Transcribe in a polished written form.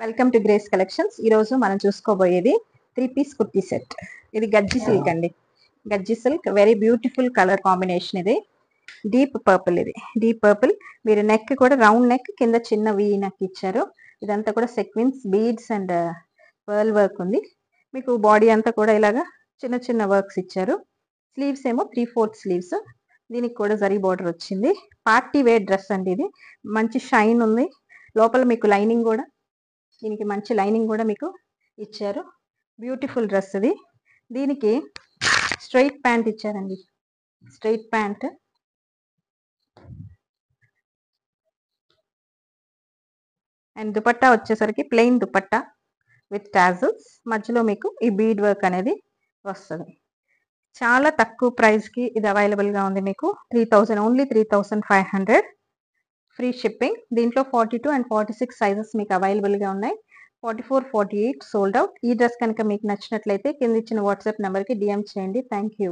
Welcome to grace collections. ఈ రోజు మనం చూసుకోబోయేది 3 పీస్ కుర్తీ సెట్. ఇది గజ్జి సిల్క్ అండి. గజ్జి silk very beautiful colour combination. ఇది డీప్ పర్పుల్. ఇది డీప్ పర్పుల్. మీరు నెక్ కూడా రౌండ్ నెక్, కింద చిన్న వీ నెక్ ఇచ్చారు. ఇదంతా కూడా సెక్విన్స్, బీడ్స్ అండ్ పర్ల్ వర్క్ ఉంది. మీకు బాడీ అంతా కూడా ఇలాగా చిన్న చిన్న వర్క్స్ ఇచ్చారు. స్లీవ్స్ ఏమో 3/4 స్లీవ్స్. దీనికి కూడా జరీ బార్డర్ వచ్చింది. పార్టీ వేర్ డ్రెస్ అండి. ఇది మంచి షైన్ ఉంది. లోపల మీకు లైనింగ్ కూడా, దీనికి మంచి లైనింగ్ కూడా మీకు ఇచ్చారు. బ్యూటిఫుల్ డ్రెస్ ఇది. దీనికి స్ట్రైట్ ప్యాంట్ ఇచ్చారండి. స్ట్రైట్ ప్యాంట్ అండ్ దుపట్టా వచ్చేసరికి ప్లెయిన్ దుపట్టా విత్ టాజల్స్. మధ్యలో మీకు ఈ బీడ్ వర్క్ అనేది వస్తుంది. చాలా తక్కువ ప్రైస్కి ఇది అవైలబుల్గా ఉంది మీకు. 3000, ఓన్లీ 3500 ఫ్రీ షిప్పింగ్. దీంట్లో 42 అండ్ 46 సైజెస్ మీకు అవైలబుల్గా ఉన్నాయి. 44, 48 సోల్డ్ అవుట్. ఈ డ్రెస్ కనుక మీకు నచ్చినట్లయితే కింద ఇచ్చిన వాట్సాప్ నెంబర్కి డిఎం చేయండి. Thank you.